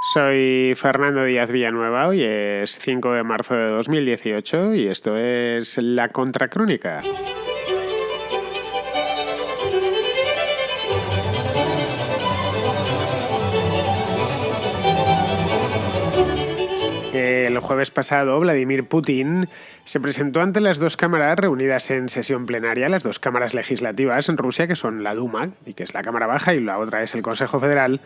Soy Fernando Díaz Villanueva, hoy es 5 de marzo de 2018 y esto es La Contracrónica. El jueves pasado, Vladimir Putin se presentó ante las dos cámaras reunidas en sesión plenaria, las dos cámaras legislativas en Rusia, que son la Duma, y que es la Cámara Baja, y la otra es el Consejo Federal.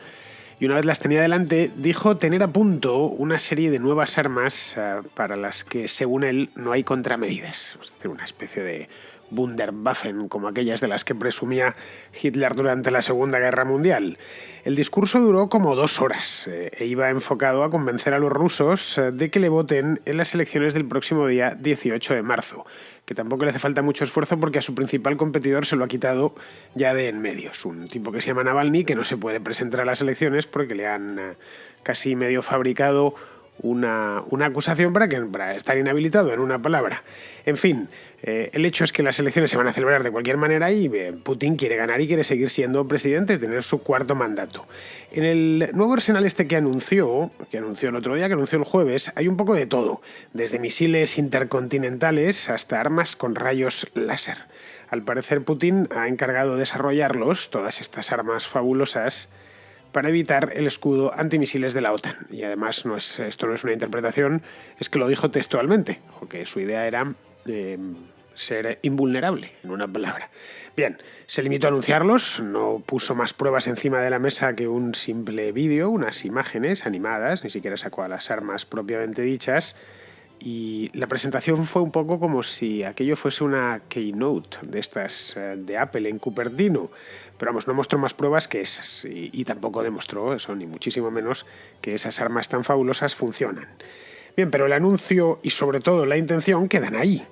Y una vez las tenía delante, dijo tener a punto una serie de nuevas armas para las que, según él, no hay contramedidas. Es decir, una especie de Wunderwaffen, como aquellas de las que presumía Hitler durante la Segunda Guerra Mundial. El discurso duró como 2 horas e iba enfocado a convencer a los rusos de que le voten en las elecciones del próximo día 18 de marzo, que tampoco le hace falta mucho esfuerzo porque a su principal competidor se lo ha quitado ya de en medio. Es un tipo que se llama Navalny, que no se puede presentar a las elecciones porque le han casi medio fabricado una acusación para estar inhabilitado, en una palabra. En fin, el hecho es que las elecciones se van a celebrar de cualquier manera y Putin quiere ganar y quiere seguir siendo presidente, tener su 4º mandato. En el nuevo arsenal que anunció el otro día, que anunció el jueves, hay un poco de todo, desde misiles intercontinentales hasta armas con rayos láser. Al parecer, Putin ha encargado de desarrollarlos, todas estas armas fabulosas, para evitar el escudo antimisiles de la OTAN. Y además esto no es una interpretación, es que lo dijo textualmente, que su idea era ser invulnerable, en una palabra. Bien, se limitó a anunciarlos, no puso más pruebas encima de la mesa que un simple vídeo, unas imágenes animadas, ni siquiera sacó a las armas propiamente dichas, y la presentación fue un poco como si aquello fuese una keynote de estas de Apple en Cupertino. Pero vamos, no mostró más pruebas que esas y tampoco demostró eso, ni muchísimo menos que esas armas tan fabulosas funcionan. Bien, pero el anuncio y sobre todo la intención quedan ahí.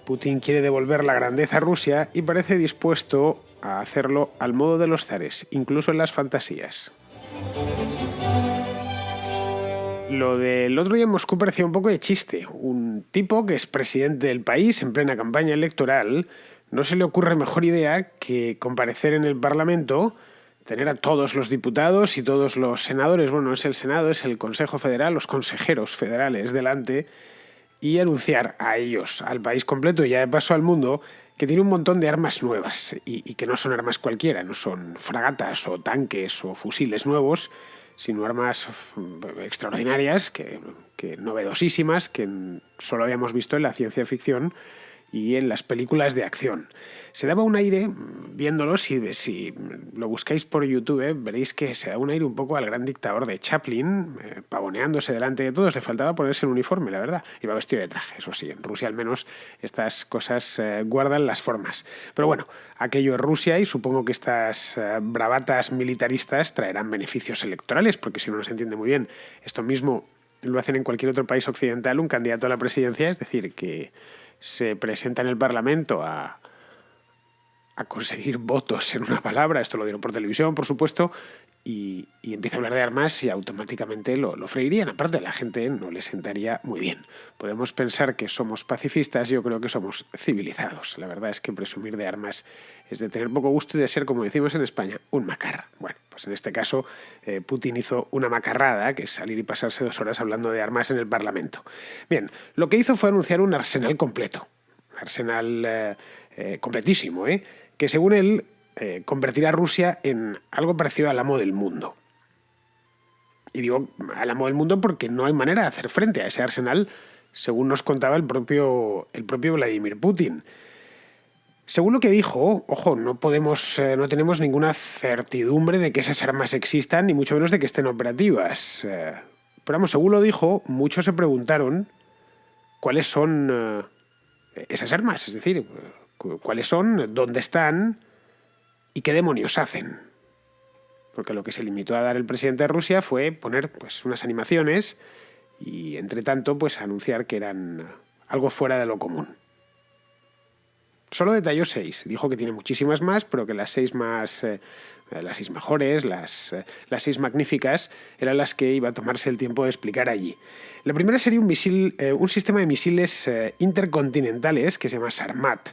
Putin quiere devolver la grandeza a Rusia y parece dispuesto a hacerlo al modo de los zares, incluso en las fantasías. Lo del otro día en Moscú parecía un poco de chiste. Un tipo que es presidente del país en plena campaña electoral, no se le ocurre mejor idea que comparecer en el Parlamento, tener a todos los diputados y todos los senadores, bueno, no es el Senado, es el Consejo Federal, los consejeros federales delante, y anunciar a ellos, al país completo y ya de paso al mundo, que tiene un montón de armas nuevas y que no son armas cualquiera, no son fragatas o tanques o fusiles nuevos, sino armas extraordinarias, que novedosísimas, que solo habíamos visto en la ciencia ficción y en las películas de acción. Se daba un aire, viéndolo, si lo buscáis por YouTube, veréis que se da un aire un poco al gran dictador de Chaplin, pavoneándose delante de todos. Le faltaba ponerse el uniforme, la verdad. Iba vestido de traje, eso sí. En Rusia al menos estas cosas guardan las formas. Pero bueno, aquello es Rusia y supongo que estas bravatas militaristas traerán beneficios electorales, porque si no se entiende muy bien, esto mismo lo hacen en cualquier otro país occidental un candidato a la presidencia, es decir, que se presenta en el Parlamento a conseguir votos, en una palabra, esto lo dieron por televisión, por supuesto, y empieza a hablar de armas y automáticamente lo freirían. Aparte, a la gente no le sentaría muy bien. Podemos pensar que somos pacifistas, yo creo que somos civilizados. La verdad es que presumir de armas es de tener poco gusto y de ser, como decimos en España, un macarra. Bueno, pues en este caso Putin hizo una macarrada, que es salir y pasarse 2 horas hablando de armas en el Parlamento. Bien, lo que hizo fue anunciar un arsenal completo, un arsenal completísimo, que según él convertirá a Rusia en algo parecido al amo del mundo. Y digo al amo del mundo porque no hay manera de hacer frente a ese arsenal, según nos contaba el propio Vladimir Putin. Según lo que dijo, ojo, no tenemos ninguna certidumbre de que esas armas existan, ni mucho menos de que estén operativas. Pero vamos, según lo dijo, muchos se preguntaron cuáles son esas armas, es decir, cuáles son, dónde están y qué demonios hacen. Porque lo que se limitó a dar el presidente de Rusia fue poner unas animaciones y, entre tanto, anunciar que eran algo fuera de lo común. Solo detalló 6. Dijo que tiene muchísimas más, pero que las 6 más, las 6 mejores, las 6 magníficas, eran las que iba a tomarse el tiempo de explicar allí. La primera sería un sistema de misiles intercontinentales que se llama Sarmat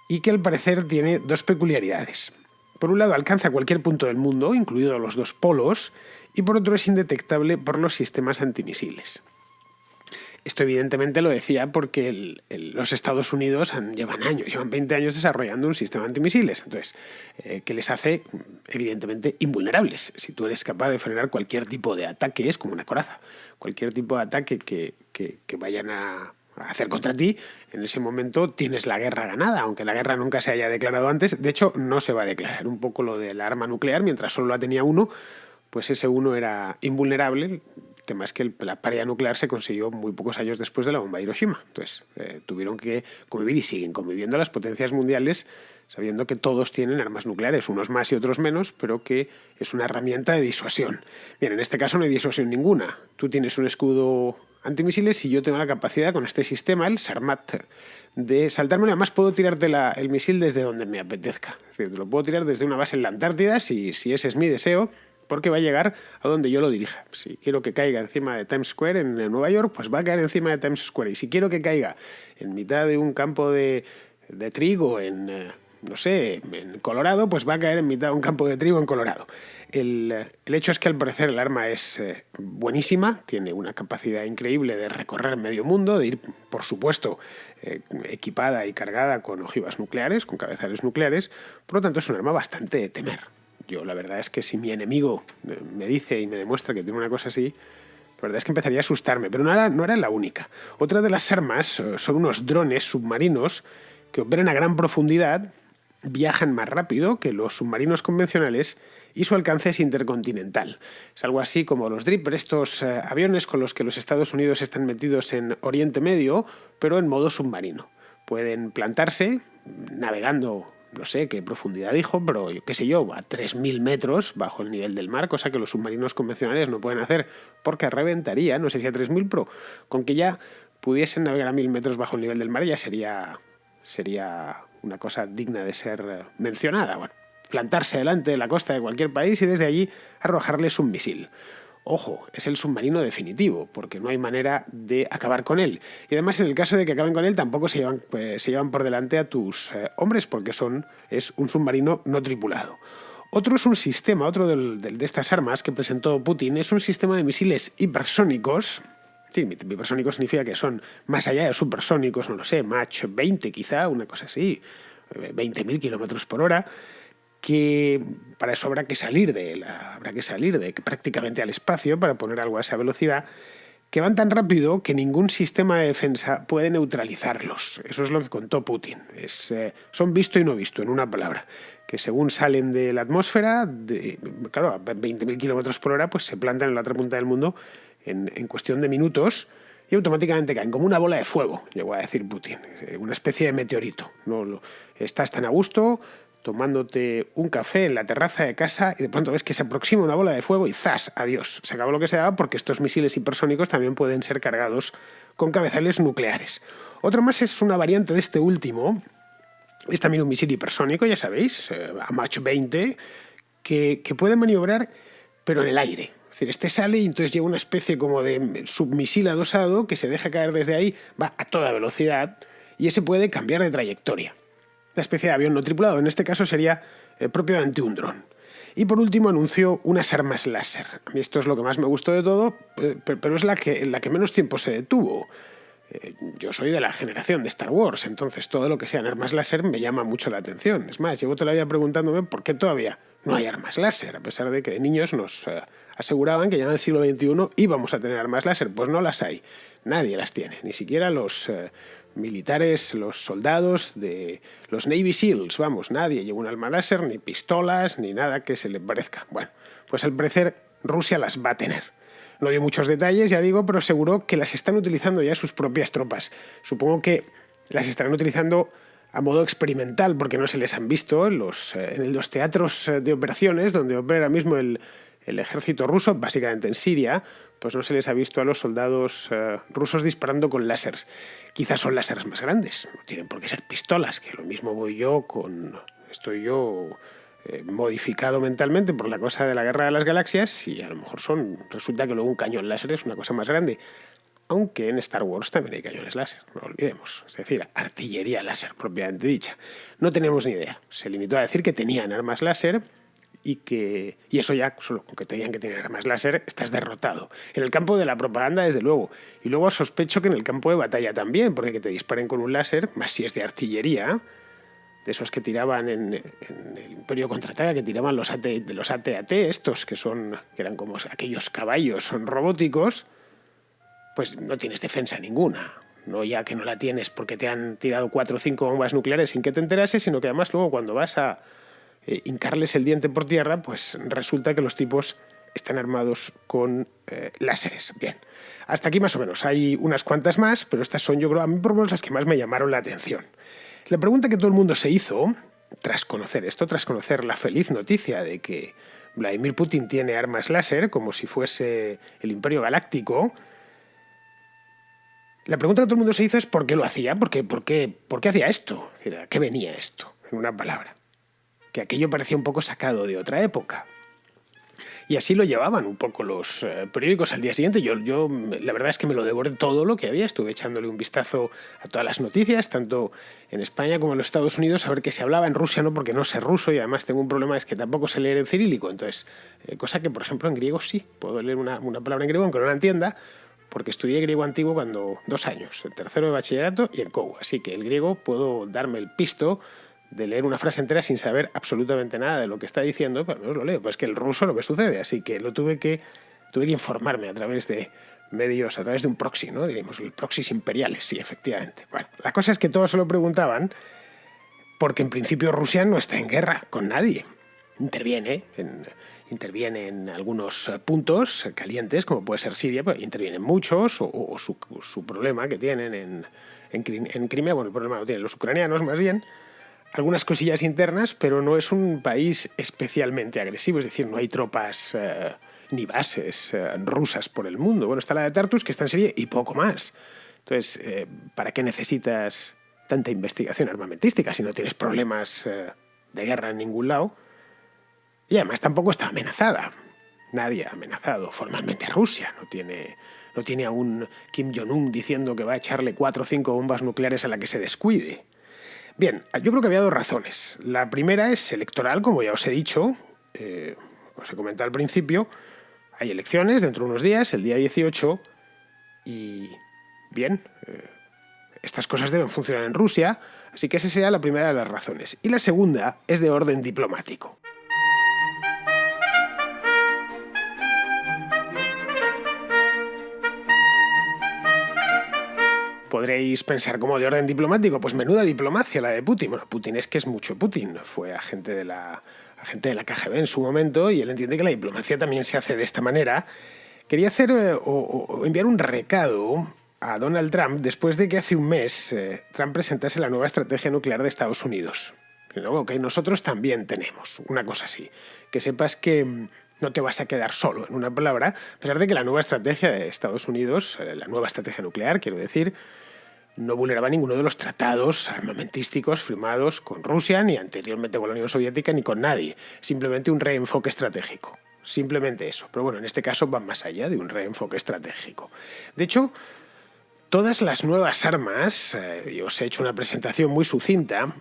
y que al parecer tiene 2 peculiaridades. Por un lado, alcanza cualquier punto del mundo, incluidos los dos polos, y por otro es indetectable por los sistemas antimisiles. Esto evidentemente lo decía porque los Estados Unidos llevan 20 años desarrollando un sistema antimisiles, entonces, que les hace evidentemente invulnerables. Si tú eres capaz de frenar cualquier tipo de ataque, es como una coraza, cualquier tipo de ataque que vayan a hacer contra ti, en ese momento tienes la guerra ganada, aunque la guerra nunca se haya declarado antes. De hecho, no se va a declarar. Un poco lo del arma nuclear, mientras solo la tenía uno, pues ese uno era invulnerable. El tema es que la paridad nuclear se consiguió muy pocos años después de la bomba de Hiroshima. Entonces, tuvieron que convivir y siguen conviviendo las potencias mundiales sabiendo que todos tienen armas nucleares, unos más y otros menos, pero que es una herramienta de disuasión. Bien, en este caso no hay disuasión ninguna. Tú tienes un escudo antimisiles y yo tengo la capacidad con este sistema, el Sarmat, de saltármelo. Además puedo tirarte el misil desde donde me apetezca. Es decir, lo puedo tirar desde una base en la Antártida, si ese es mi deseo, porque va a llegar a donde yo lo dirija. Si quiero que caiga encima de Times Square en Nueva York, pues va a caer encima de Times Square. Y si quiero que caiga en mitad de un campo de trigo en Colorado, pues va a caer en mitad de un campo de trigo en Colorado. El hecho es que al parecer el arma es buenísima, tiene una capacidad increíble de recorrer medio mundo, de ir, por supuesto, equipada y cargada con ojivas nucleares, con cabezales nucleares. Por lo tanto, es un arma bastante de temer. Yo la verdad es que si mi enemigo me dice y me demuestra que tiene una cosa así, la verdad es que empezaría a asustarme, pero no era la única. Otra de las armas son unos drones submarinos que operan a gran profundidad, viajan más rápido que los submarinos convencionales y su alcance es intercontinental. Es algo así como los Dreamer, estos aviones con los que los Estados Unidos están metidos en Oriente Medio, pero en modo submarino. Pueden plantarse navegando, no sé qué profundidad dijo, pero qué sé yo, a 3.000 metros bajo el nivel del mar, cosa que los submarinos convencionales no pueden hacer porque reventaría, no sé si a 3.000, pero con que ya pudiesen navegar a 1.000 metros bajo el nivel del mar ya sería una cosa digna de ser mencionada. Bueno, plantarse delante de la costa de cualquier país y desde allí arrojarles un misil. Ojo, es el submarino definitivo, porque no hay manera de acabar con él. Y además, en el caso de que acaben con él, tampoco se llevan por delante a tus hombres, porque es un submarino no tripulado. Otro de estas armas que presentó Putin es un sistema de misiles hipersónicos. Sí, hipersónicos significa que son más allá de supersónicos, no lo sé, Mach 20 quizá, una cosa así, 20.000 kilómetros por hora, que para eso habrá que salir prácticamente al espacio para poner algo a esa velocidad, que van tan rápido que ningún sistema de defensa puede neutralizarlos. Eso es lo que contó Putin. Son visto y no visto, en una palabra. Que según salen de la atmósfera, a 20.000 kilómetros por hora, pues se plantan en la otra punta del mundo en cuestión de minutos y automáticamente caen como una bola de fuego, llegó a decir Putin, una especie de meteorito. Estás tan a gusto tomándote un café en la terraza de casa y de pronto ves que se aproxima una bola de fuego y ¡zas! Adiós. Se acabó lo que se daba, porque estos misiles hipersónicos también pueden ser cargados con cabezales nucleares. Otro más es una variante de este último. Es también un misil hipersónico, ya sabéis, a Mach 20, que puede maniobrar, pero en el aire. Es decir, este sale y entonces lleva una especie como de submisil adosado que se deja caer desde ahí, va a toda velocidad y ese puede cambiar de trayectoria. Una especie de avión no tripulado, en este caso sería propiamente un dron. Y por último anunció unas armas láser. A mí esto es lo que más me gustó de todo, pero es la que menos tiempo se detuvo. Yo soy de la generación de Star Wars, entonces todo lo que sean armas láser me llama mucho la atención. Es más, llevo toda la vida preguntándome por qué todavía no hay armas láser, a pesar de que de niños nos aseguraban que ya en el siglo XXI íbamos a tener armas láser. Pues no las hay, nadie las tiene, ni siquiera los militares, los soldados de los Navy SEALs, nadie lleva un arma láser, ni pistolas, ni nada que se le parezca. Bueno, pues al parecer Rusia las va a tener. No dio muchos detalles, ya digo, pero aseguró que las están utilizando ya sus propias tropas. Supongo que las estarán utilizando a modo experimental, porque no se les han visto en los teatros de operaciones donde opera ahora mismo el ejército ruso, básicamente en Siria, pues no se les ha visto a los soldados rusos disparando con láseres. Quizás son láseres más grandes, no tienen por qué ser pistolas, que lo mismo estoy yo modificado mentalmente por la cosa de la guerra de las galaxias y a lo mejor resulta que luego un cañón láser es una cosa más grande. Aunque en Star Wars también hay cañones láser, no lo olvidemos. Es decir, artillería láser propiamente dicha. No tenemos ni idea. Se limitó a decir que tenían armas láser y eso ya, solo con que te digan que tienen armas láser, estás derrotado. En el campo de la propaganda, desde luego. Y luego sospecho que en el campo de batalla también, porque que te disparen con un láser, más si es de artillería, de esos que tiraban en el Imperio Contraataca, que tiraban los AT-AT, estos que eran como aquellos caballos, son robóticos, pues no tienes defensa ninguna. No ya que no la tienes porque te han tirado 4 o 5 bombas nucleares sin que te enterases, sino que además luego cuando vas a hincarles el diente por tierra, pues resulta que los tipos están armados con láseres. Bien, hasta aquí más o menos. Hay unas cuantas más, pero estas son, yo creo, a mí por lo menos las que más me llamaron la atención. La pregunta que todo el mundo se hizo, tras conocer esto, tras conocer la feliz noticia de que Vladimir Putin tiene armas láser, como si fuese el Imperio Galáctico, la pregunta que todo el mundo se hizo es ¿por qué lo hacía? ¿Por qué hacía esto? ¿A qué venía esto? En una palabra. Que aquello parecía un poco sacado de otra época. Y así lo llevaban un poco los periódicos al día siguiente. Yo la verdad es que me lo devoré todo lo que había. Estuve echándole un vistazo a todas las noticias, tanto en España como en los Estados Unidos, a ver qué se hablaba. En Rusia no, porque no sé ruso y además tengo un problema, es que tampoco sé leer en cirílico. Entonces, cosa que, por ejemplo, en griego sí. Puedo leer una palabra en griego aunque no la entienda, porque estudié griego antiguo 2 años, el tercero de bachillerato y en COU. Así que el griego puedo darme el pisto de leer una frase entera sin saber absolutamente nada de lo que está diciendo, pero no lo leo. Pues que el ruso no me sucede, así que tuve que informarme a través de medios, a través de un proxy, ¿no? Diríamos, el proxys imperiales, sí, efectivamente. Bueno, la cosa es que todos se lo preguntaban porque en principio Rusia no está en guerra con nadie. Interviene en algunos puntos calientes, como puede ser Siria, pero intervienen muchos, o su problema que tienen en Crimea, bueno, el problema lo tienen los ucranianos más bien, algunas cosillas internas, pero no es un país especialmente agresivo, es decir, no hay tropas ni bases rusas por el mundo. Bueno, está la de Tartus, que está en Siria, y poco más. Entonces, ¿para qué necesitas tanta investigación armamentística si no tienes problemas de guerra en ningún lado? Y además tampoco está amenazada. Nadie ha amenazado formalmente a Rusia. No tiene a un Kim Jong-un diciendo que va a echarle 4 o 5 bombas nucleares a la que se descuide. Bien, yo creo que había 2 razones. La primera es electoral, como ya os he dicho, os he comentado al principio. Hay elecciones dentro de unos días, el día 18, y bien, estas cosas deben funcionar en Rusia, así que esa sería la primera de las razones. Y la segunda es de orden diplomático. Podréis pensar como de orden diplomático, pues menuda diplomacia la de Putin. Bueno, Putin es que es mucho Putin, fue agente de la KGB en su momento y él entiende que la diplomacia también se hace de esta manera. Quería hacer o enviar un recado a Donald Trump después de que hace un mes Trump presentase la nueva estrategia nuclear de Estados Unidos. Que nosotros también tenemos una cosa así. Que sepas que no te vas a quedar solo, en una palabra, a pesar de que la nueva estrategia de Estados Unidos, la nueva estrategia nuclear, quiero decir, no vulneraba ninguno de los tratados armamentísticos firmados con Rusia, ni anteriormente con la Unión Soviética, ni con nadie. Simplemente un reenfoque estratégico. Simplemente eso. Pero bueno, en este caso van más allá de un reenfoque estratégico. De hecho, todas las nuevas armas, yo os he hecho una presentación muy sucinta,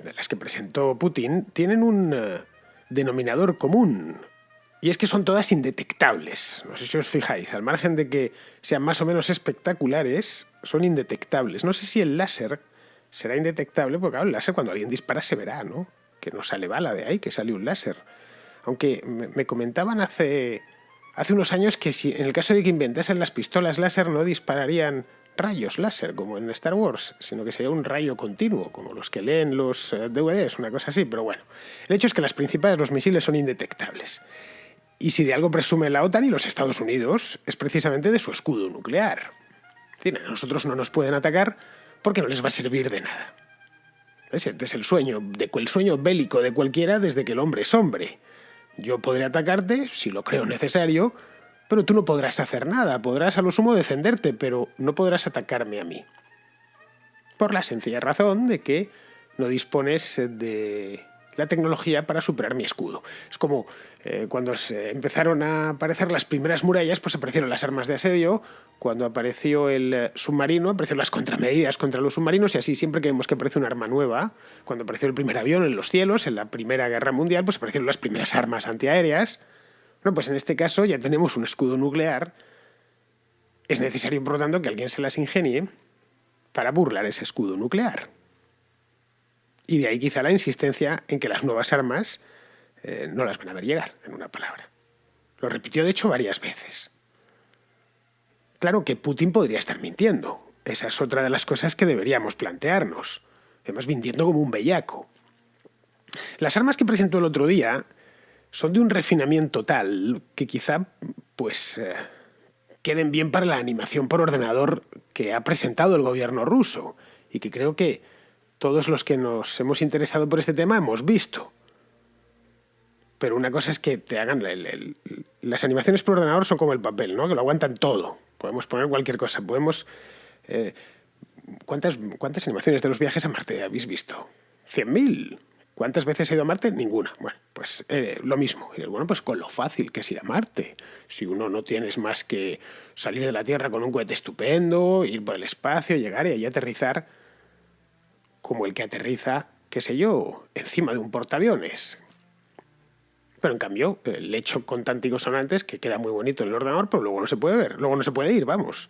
de las que presentó Putin, tienen un denominador común. Y es que son todas indetectables. No sé si os fijáis, al margen de que sean más o menos espectaculares, son indetectables. No sé si el láser será indetectable, porque claro, el láser cuando alguien dispara se verá, ¿no? Que no sale bala de ahí, que sale un láser. Aunque me comentaban hace unos años que si en el caso de que inventasen las pistolas láser no dispararían rayos láser, como en Star Wars, sino que sería un rayo continuo, como los que leen los DVDs, una cosa así. Pero bueno, el hecho es que las principales, los misiles, son indetectables. Y si de algo presume la OTAN y los Estados Unidos, es precisamente de su escudo nuclear. Es decir, a nosotros no nos pueden atacar porque no les va a servir de nada. Este es el sueño bélico de cualquiera desde que el hombre es hombre. Yo podré atacarte, si lo creo necesario, pero tú no podrás hacer nada. Podrás a lo sumo defenderte, pero no podrás atacarme a mí. Por la sencilla razón de que no dispones de la tecnología para superar mi escudo. Es como Cuando empezaron a aparecer las primeras murallas, pues aparecieron las armas de asedio. Cuando apareció el submarino, aparecieron las contramedidas contra los submarinos, y así siempre que vemos que aparece un arma nueva, cuando apareció el primer avión en los cielos, en la Primera Guerra Mundial, pues aparecieron las primeras armas antiaéreas. Bueno, pues en este caso ya tenemos un escudo nuclear. Es necesario, por lo tanto, que alguien se las ingenie para burlar ese escudo nuclear. Y de ahí quizá la insistencia en que las nuevas armas no las van a ver llegar, en una palabra. Lo repitió, de hecho, varias veces. Claro que Putin podría estar mintiendo. Esa es otra de las cosas que deberíamos plantearnos. Además, mintiendo como un bellaco. Las armas que presentó el otro día son de un refinamiento tal que quizá pues queden bien para la animación por ordenador que ha presentado el gobierno ruso y que creo que todos los que nos hemos interesado por este tema hemos visto. Pero una cosa es que te hagan... las animaciones por ordenador son como el papel, ¿no? Que lo aguantan todo. Podemos poner cualquier cosa. Podemos... ¿Cuántas animaciones de los viajes a Marte habéis visto? ¿100.000? ¿Cuántas veces he ido a Marte? Ninguna. Bueno, pues lo mismo. Y bueno, pues con lo fácil que es ir a Marte. Si uno no tienes más que salir de la Tierra con un cohete estupendo, ir por el espacio, llegar y allí aterrizar, como el que aterriza, qué sé yo, encima de un portaaviones. Pero en cambio, el hecho con cánticos sonantes que queda muy bonito en el ordenador, pero luego no se puede ver, luego no se puede ir, vamos.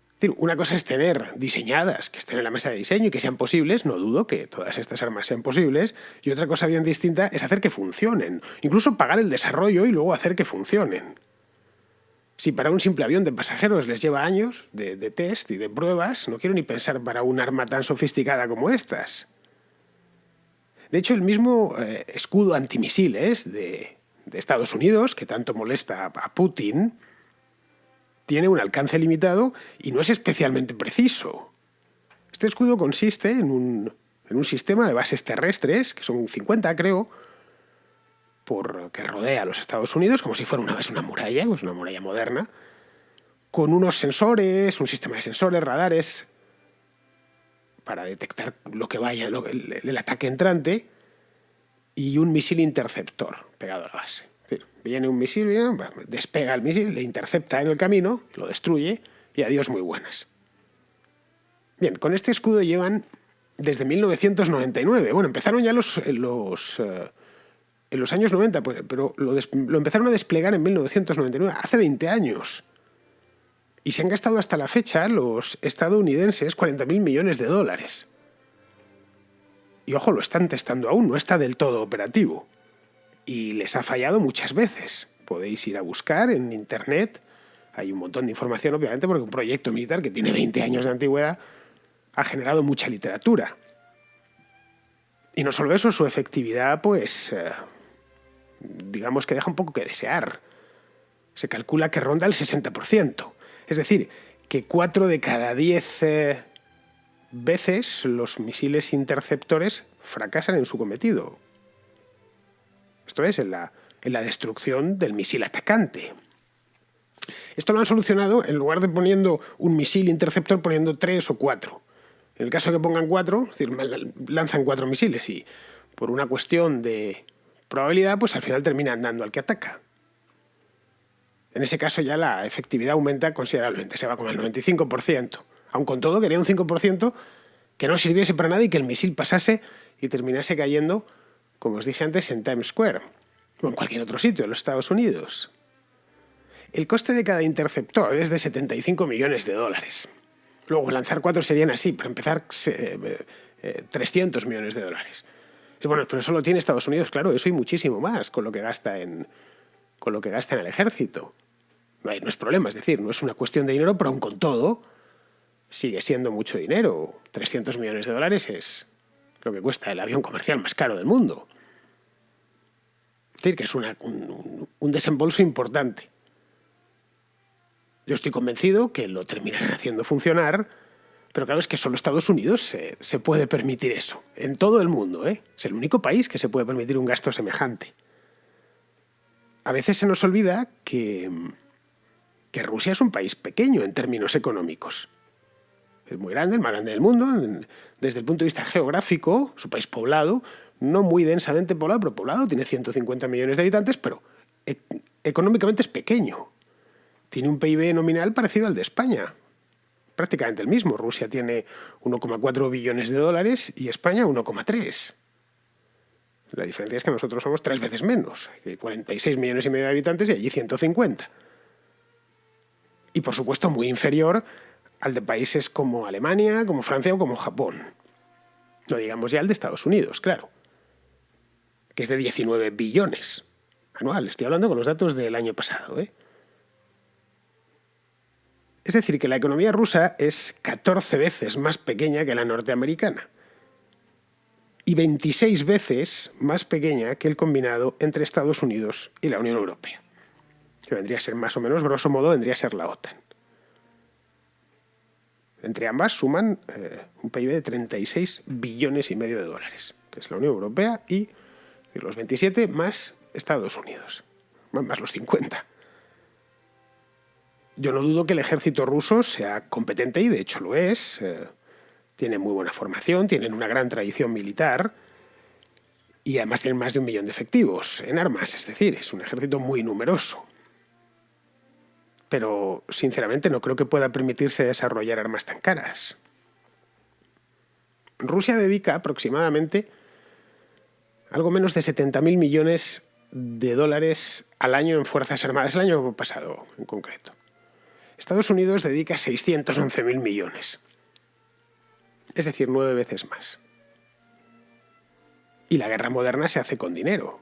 Es decir, una cosa es tener diseñadas, que estén en la mesa de diseño y que sean posibles, no dudo que todas estas armas sean posibles, y otra cosa bien distinta es hacer que funcionen, incluso pagar el desarrollo y luego hacer que funcionen. Si para un simple avión de pasajeros les lleva años de test y de pruebas, no quiero ni pensar para un arma tan sofisticada como estas. De hecho, el mismo escudo antimisiles de Estados Unidos, que tanto molesta a Putin, tiene un alcance limitado y no es especialmente preciso. Este escudo consiste en un sistema de bases terrestres, que son 50, creo, que rodea a los Estados Unidos, como si fuera una muralla, pues una muralla moderna, con unos sensores, un sistema de sensores, radares, para detectar lo que vaya, el ataque entrante, y un misil interceptor pegado a la base. Es decir, viene un misil, despega el misil, le intercepta en el camino, lo destruye y adiós muy buenas. Bien, con este escudo llevan desde 1999. Bueno, empezaron ya en los años 90, pero lo empezaron a desplegar en 1999, hace 20 años. Y se han gastado hasta la fecha los estadounidenses 40.000 millones de dólares. Y ojo, lo están testando aún, no está del todo operativo. Y les ha fallado muchas veces. Podéis ir a buscar en internet, hay un montón de información, obviamente, porque un proyecto militar que tiene 20 años de antigüedad ha generado mucha literatura. Y no solo eso, su efectividad, pues, digamos que deja un poco que desear. Se calcula que ronda el 60%. Es decir, que 4 de cada 10 veces los misiles interceptores fracasan en su cometido. Esto es, en la destrucción del misil atacante. Esto lo han solucionado, en lugar de poniendo un misil interceptor, poniendo 3 o 4. En el caso de que pongan 4, es decir, lanzan 4 misiles y por una cuestión de probabilidad, pues al final terminan dando al que ataca. En ese caso ya la efectividad aumenta considerablemente, se va como al 95%. Aun con todo, quería un 5% que no sirviese para nada y que el misil pasase y terminase cayendo, como os dije antes, en Times Square o en cualquier otro sitio de los Estados Unidos. El coste de cada interceptor es de 75 millones de dólares. Luego lanzar 4 serían así, para empezar 300 millones de dólares. Y bueno, pero eso lo tiene Estados Unidos, claro, eso y muchísimo más con lo que gasta en el ejército. No es problema, es decir, no es una cuestión de dinero, pero aun con todo sigue siendo mucho dinero. 300 millones de dólares es lo que cuesta el avión comercial más caro del mundo. Es decir, que es un desembolso importante. Yo estoy convencido que lo terminarán haciendo funcionar, pero claro, es que solo Estados Unidos se puede permitir eso. En todo el mundo, ¿eh? Es el único país que se puede permitir un gasto semejante. A veces se nos olvida que Rusia es un país pequeño en términos económicos. Es muy grande, el más grande del mundo, desde el punto de vista geográfico, es un país poblado, no muy densamente poblado, pero poblado, tiene 150 millones de habitantes, pero económicamente es pequeño. Tiene un PIB nominal parecido al de España, prácticamente el mismo. Rusia tiene 1,4 billones de dólares y España 1,3. La diferencia es que nosotros somos 3 veces menos, que 46 millones y medio de habitantes y allí 150. Y por supuesto muy inferior al de países como Alemania, como Francia o como Japón. No digamos ya el de Estados Unidos, claro, que es de 19 billones anual. Estoy hablando con los datos del año pasado, ¿eh? Es decir, que la economía rusa es 14 veces más pequeña que la norteamericana y 26 veces más pequeña que el combinado entre Estados Unidos y la Unión Europea, que vendría a ser más o menos, grosso modo, vendría a ser la OTAN. Entre ambas suman un PIB de 36 billones y medio de dólares, que es la Unión Europea y los 27 más Estados Unidos, más los 50. Yo no dudo que el ejército ruso sea competente, y de hecho lo es. Tienen muy buena formación, tienen una gran tradición militar y además tienen más de 1 millón de efectivos en armas, es decir, es un ejército muy numeroso. Pero, sinceramente, no creo que pueda permitirse desarrollar armas tan caras. Rusia dedica aproximadamente algo menos de 70.000 millones de dólares al año en Fuerzas Armadas, el año pasado en concreto. Estados Unidos dedica 611.000 millones, es decir, 9 veces más. Y la guerra moderna se hace con dinero,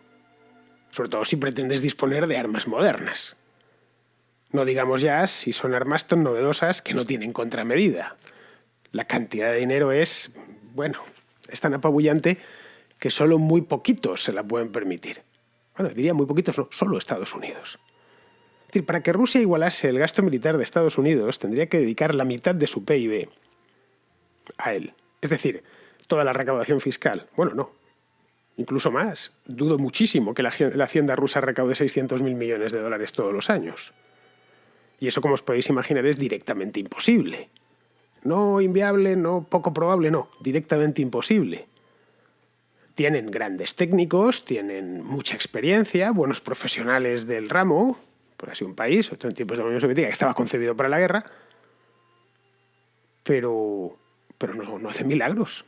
sobre todo si pretendes disponer de armas modernas. No digamos ya si son armas tan novedosas que no tienen contramedida. La cantidad de dinero es, bueno, es tan apabullante que solo muy poquitos se la pueden permitir. Bueno, diría muy poquitos, no, solo Estados Unidos. Es decir, para que Rusia igualase el gasto militar de Estados Unidos, tendría que dedicar la mitad de su PIB a él. Es decir, toda la recaudación fiscal. Bueno, no. Incluso más. Dudo muchísimo que la hacienda rusa recaude 600.000 millones de dólares todos los años. Y eso, como os podéis imaginar, es directamente imposible. No inviable, no poco probable, no. Directamente imposible. Tienen grandes técnicos, tienen mucha experiencia, buenos profesionales del ramo, porque ha sido un país, en tiempos de la Unión Soviética, que estaba concebido para la guerra, pero no hacen milagros.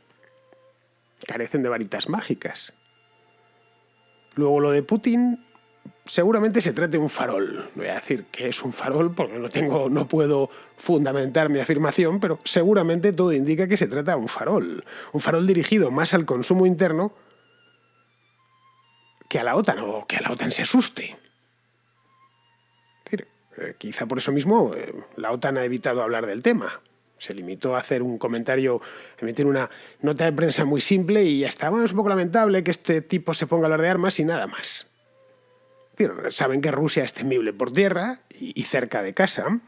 Carecen de varitas mágicas. Luego lo de Putin, seguramente se trate de un farol. No voy a decir que es un farol porque no puedo fundamentar mi afirmación, pero seguramente todo indica que se trata de un farol. Un farol dirigido más al consumo interno que a la OTAN, o que a la OTAN se asuste. Es decir, quizá por eso mismo la OTAN ha evitado hablar del tema. Se limitó a hacer un comentario, a emitir una nota de prensa muy simple y ya está. Bueno, es un poco lamentable que este tipo se ponga a hablar de armas y nada más. Es decir, saben que Rusia es temible por tierra y cerca de casa,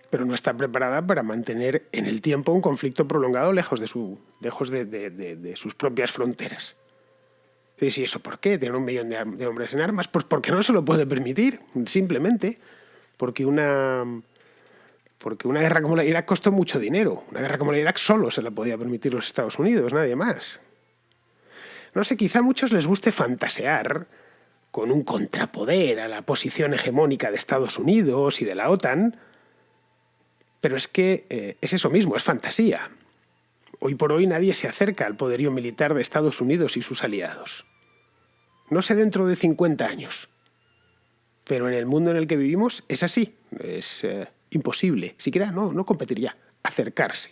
pero no está preparada para mantener en el tiempo un conflicto prolongado lejos de sus propias fronteras. ¿Y si eso por qué? ¿Tener 1 millón de hombres en armas? Pues porque no se lo puede permitir, simplemente porque una guerra como la de Irak costó mucho dinero. Una guerra como la de Irak solo se la podía permitir los Estados Unidos, nadie más. No sé, quizá a muchos les guste fantasear con un contrapoder a la posición hegemónica de Estados Unidos y de la OTAN, pero es que es eso mismo, es fantasía. Hoy por hoy nadie se acerca al poderío militar de Estados Unidos y sus aliados. No sé dentro de 50 años, pero en el mundo en el que vivimos es así, es imposible, siquiera no competiría, acercarse.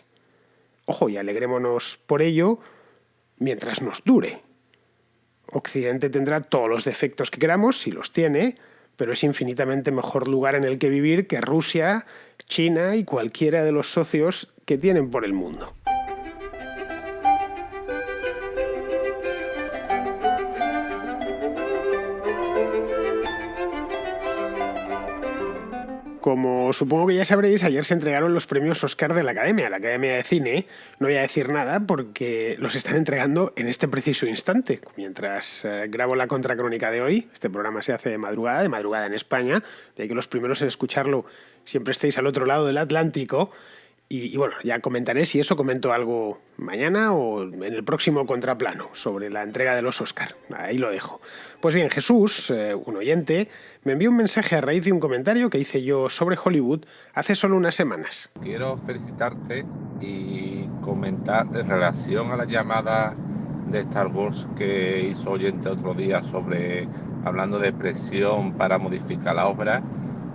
Ojo, y alegrémonos por ello mientras nos dure. Occidente tendrá todos los defectos que queramos, si los tiene, pero es infinitamente mejor lugar en el que vivir que Rusia, China y cualquiera de los socios que tienen por el mundo. Como supongo que ya sabréis, ayer se entregaron los premios Oscar de la Academia de Cine. No voy a decir nada porque los están entregando en este preciso instante. Mientras grabo la contracrónica de hoy, este programa se hace de madrugada en España, de ahí que los primeros en escucharlo siempre estéis al otro lado del Atlántico. Y bueno, ya comentaré si eso comento algo mañana o en el próximo contraplano sobre la entrega de los Oscar. Ahí lo dejo. Pues bien, Jesús, un oyente, me envió un mensaje a raíz de un comentario que hice yo sobre Hollywood hace solo unas semanas. Quiero felicitarte y comentar en relación a la llamada de Star Wars que hizo oyente otro día sobre hablando de presión para modificar la obra.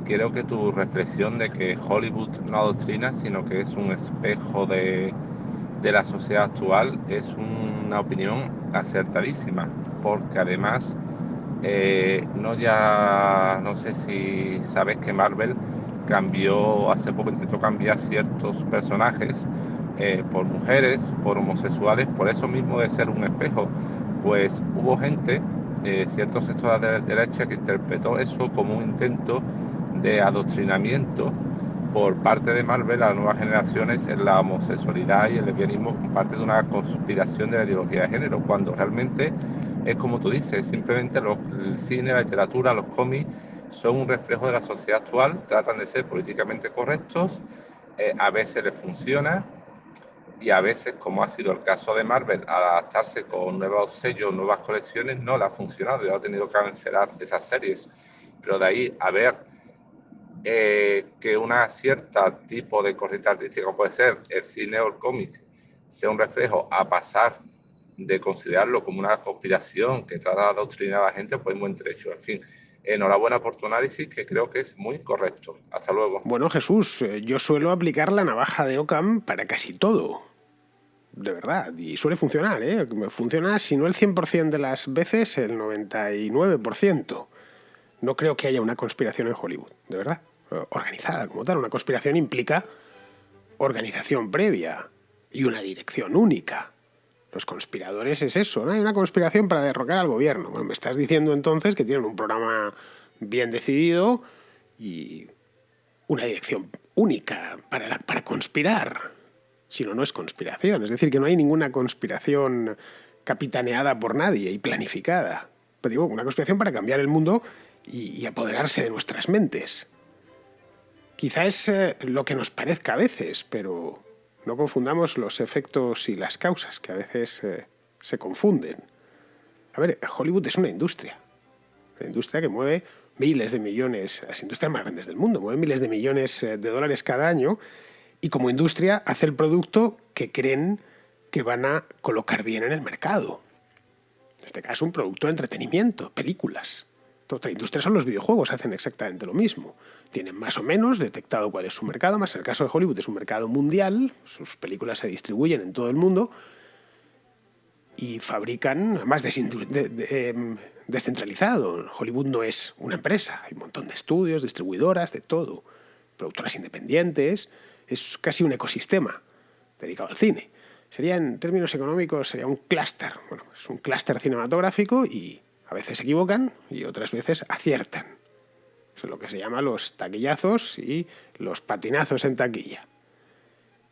Creo que tu reflexión de que Hollywood no adoctrina, sino que es un espejo de la sociedad actual, es una opinión acertadísima, porque además no sé si sabes que Marvel cambió, hace poco intentó cambiar ciertos personajes por mujeres, por homosexuales, por eso mismo de ser un espejo. Pues hubo gente, ciertos sectores de la derecha, que interpretó eso como un intento de adoctrinamiento por parte de Marvel a las nuevas generaciones en la homosexualidad y el lesbianismo como parte de una conspiración de la ideología de género, cuando realmente es como tú dices, simplemente el cine, la literatura, los cómics son un reflejo de la sociedad actual, tratan de ser políticamente correctos, a veces les funciona y a veces, como ha sido el caso de Marvel, adaptarse con nuevos sellos, nuevas colecciones, no le ha funcionado y ha tenido que cancelar esas series. Pero de ahí a ver que una cierta tipo de corriente artística, puede ser el cine o el cómic, sea un reflejo, a pasar de considerarlo como una conspiración que trata de adoctrinar a la gente, pues hay buen trecho. En fin, enhorabuena por tu análisis, que creo que es muy correcto. Hasta luego. Bueno, Jesús, yo suelo aplicar la navaja de Occam para casi todo. De verdad, y suele funcionar, ¿eh? Funciona, si no el 100% de las veces, el 99%. No creo que haya una conspiración en Hollywood, de verdad. Organizada como tal. Una conspiración implica organización previa y una dirección única. Los conspiradores es eso, ¿no? Hay una conspiración para derrocar al gobierno. Bueno, me estás diciendo entonces que tienen un programa bien decidido y una dirección única para conspirar. Si no, no es conspiración. Es decir, que no hay ninguna conspiración capitaneada por nadie y planificada. Pero digo, una conspiración para cambiar el mundo y apoderarse de nuestras mentes. Quizá es lo que nos parezca a veces, pero no confundamos los efectos y las causas, que a veces se confunden. A ver, Hollywood es una industria que mueve miles de millones, las industrias más grandes del mundo, mueve miles de millones de dólares cada año y como industria hace el producto que creen que van a colocar bien en el mercado. En este caso, un producto de entretenimiento, películas. Otra industria son los videojuegos, hacen exactamente lo mismo. Tienen más o menos detectado cuál es su mercado, más en el caso de Hollywood es un mercado mundial, sus películas se distribuyen en todo el mundo y fabrican más descentralizado. Hollywood no es una empresa, hay un montón de estudios, distribuidoras, de todo, productoras independientes, es casi un ecosistema dedicado al cine. Sería, en términos económicos, sería un clúster. Bueno, es un clúster cinematográfico y a veces se equivocan y otras veces aciertan. Eso es lo que se llama los taquillazos y los patinazos en taquilla.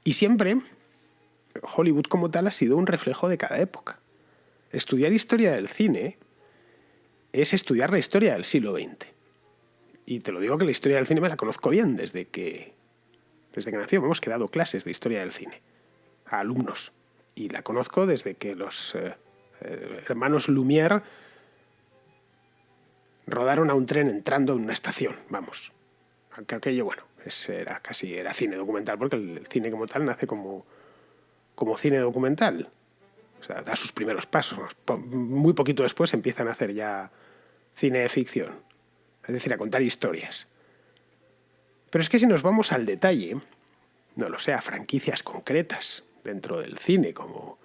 Y siempre Hollywood como tal ha sido un reflejo de cada época. Estudiar historia del cine es estudiar la historia del siglo XX. Y te lo digo que la historia del cine me la conozco bien desde que nació. Hemos dado clases de historia del cine a alumnos. Y la conozco desde que los hermanos Lumière rodaron a un tren entrando en una estación, vamos. Aunque aquello, bueno, era cine documental, porque el cine como tal nace como cine documental. O sea, da sus primeros pasos. Muy poquito después empiezan a hacer ya cine de ficción. Es decir, a contar historias. Pero es que si nos vamos al detalle, no lo sé, a franquicias concretas dentro del cine, como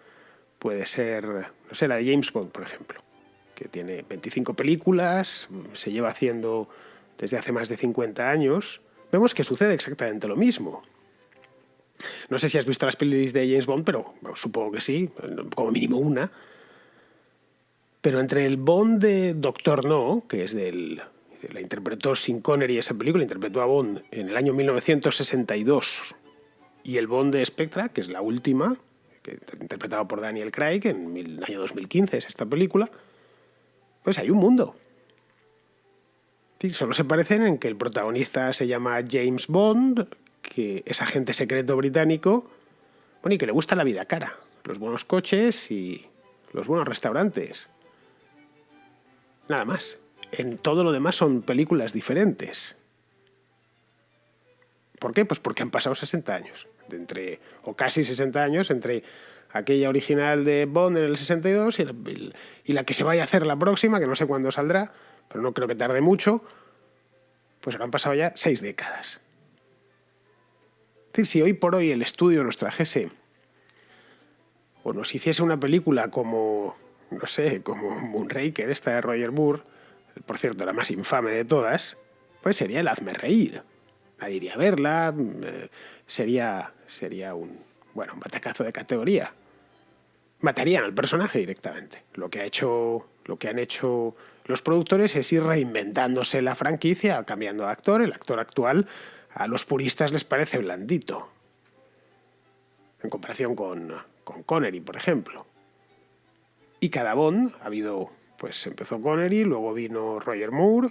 puede ser, no sé, la de James Bond, por ejemplo, que tiene 25 películas, se lleva haciendo desde hace más de 50 años, vemos que sucede exactamente lo mismo. No sé si has visto las pelis de James Bond, pero bueno, supongo que sí, como mínimo una. Pero entre el Bond de Doctor No, que es la interpretó Sean Connery esa película, interpretó a Bond en el año 1962, y el Bond de Spectra, que es la última, que interpretado por Daniel Craig en el año 2015 es esta película, pues hay un mundo. Sí, solo se parecen en que el protagonista se llama James Bond, que es agente secreto británico, bueno, y que le gusta la vida cara, los buenos coches y los buenos restaurantes. Nada más. En todo lo demás son películas diferentes. ¿Por qué? Pues porque han pasado 60 años, o casi 60 años, entre aquella original de Bond en el 62 y la que se vaya a hacer la próxima, que no sé cuándo saldrá, pero no creo que tarde mucho. Pues ahora han pasado ya 6 décadas. Es decir, si hoy por hoy el estudio nos trajese o nos hiciese una película como, no sé, como Moonraker, esta de Roger Moore, por cierto, la más infame de todas, pues sería el hazme reír. Nadie iría a verla, sería un batacazo de categoría. Matarían al personaje directamente. Lo que han hecho los productores es ir reinventándose la franquicia, cambiando de actor. El actor actual a los puristas les parece blandito, en comparación con Connery, por ejemplo. Y cada Bond ha habido, pues empezó Connery, luego vino Roger Moore.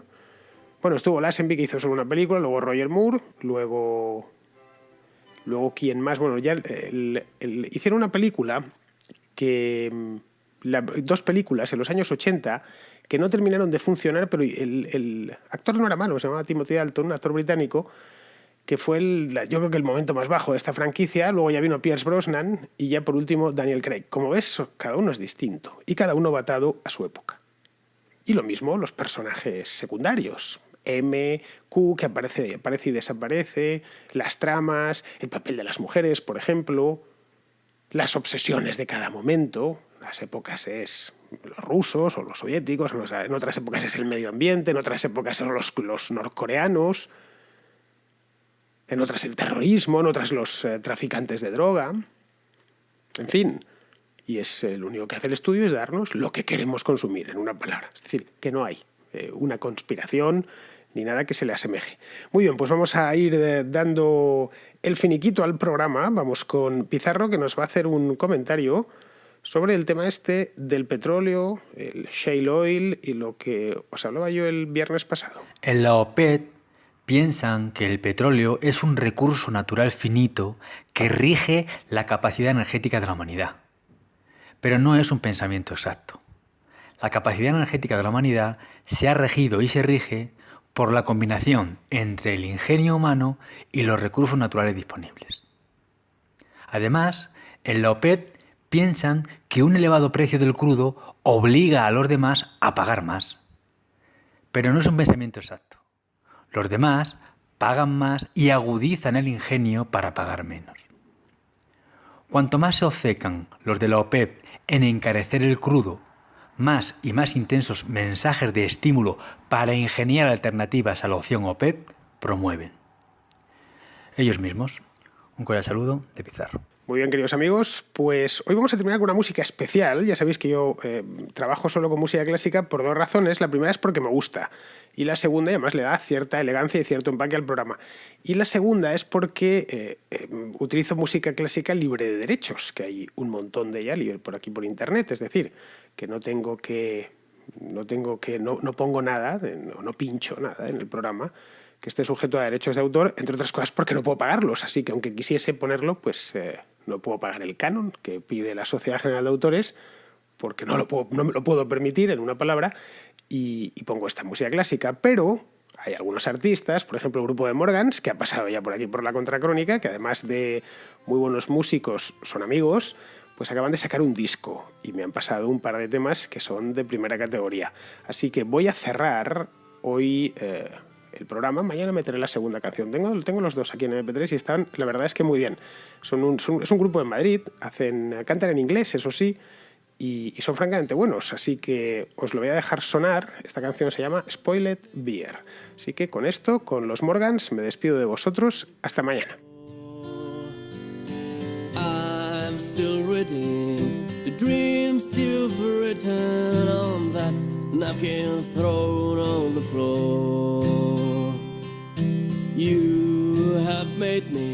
Bueno, estuvo Lazenby, que hizo solo una película, luego Roger Moore, luego ¿quién más? Bueno, ya hicieron una película dos películas en los años 80 que no terminaron de funcionar, pero el actor no era malo, se llamaba Timothy Dalton, un actor británico, que fue yo creo que el momento más bajo de esta franquicia. Luego ya vino Pierce Brosnan y ya por último Daniel Craig. Como ves, cada uno es distinto y cada uno va atado a su época. Y lo mismo los personajes secundarios. M, Q, que aparece y desaparece, las tramas, el papel de las mujeres, por ejemplo, las obsesiones de cada momento. En las épocas es los rusos o los soviéticos, en otras épocas es el medio ambiente, en otras épocas son los norcoreanos, en otras el terrorismo, en otras los traficantes de droga. En fin, y lo único que hace el estudio es darnos lo que queremos consumir, en una palabra. Es decir, que no hay una conspiración ni nada que se le asemeje. Muy bien, pues vamos a ir dando el finiquito al programa. Vamos con Pizarro, que nos va a hacer un comentario sobre el tema este del petróleo, el shale oil y lo que os hablaba yo el viernes pasado. En la OPEP piensan que el petróleo es un recurso natural finito que rige la capacidad energética de la humanidad. Pero no es un pensamiento exacto. La capacidad energética de la humanidad se ha regido y se rige por la combinación entre el ingenio humano y los recursos naturales disponibles. Además, en la OPEP piensan que un elevado precio del crudo obliga a los demás a pagar más. Pero no es un pensamiento exacto. Los demás pagan más y agudizan el ingenio para pagar menos. Cuanto más se obcecan los de la OPEP en encarecer el crudo, más y más intensos mensajes de estímulo para ingeniar alternativas a la opción OPEP promueven. Ellos mismos. Un cordial saludo de Pizarro. Muy bien, queridos amigos, pues hoy vamos a terminar con una música especial. Ya sabéis que yo trabajo solo con música clásica por dos razones. La primera es porque me gusta y la segunda, y además, le da cierta elegancia y cierto empaque al programa. Y la segunda es porque utilizo música clásica libre de derechos, que hay un montón de ella libre por aquí por internet. Es decir, que no pongo nada, no pincho nada en el programa que esté sujeto a derechos de autor, entre otras cosas porque no puedo pagarlos. Así que aunque quisiese ponerlo, pues no puedo pagar el canon que pide la Sociedad General de Autores, porque no me lo puedo permitir, en una palabra, y pongo esta música clásica. Pero hay algunos artistas, por ejemplo el grupo de Morgans, que ha pasado ya por aquí por la Contracrónica, que además de muy buenos músicos son amigos, pues acaban de sacar un disco y me han pasado un par de temas que son de primera categoría. Así que voy a cerrar hoy el programa. Mañana meteré la segunda canción. Tengo los dos aquí en MP3 y están, la verdad es que muy bien. Es un grupo de Madrid, cantan en inglés, eso sí, y son francamente buenos. Así que os lo voy a dejar sonar. Esta canción se llama Spoiled Beer. Así que con esto, con los Morgans, me despido de vosotros. Hasta mañana. I'm still reading the dreams you've written on that napkin thrown on the floor. You have made me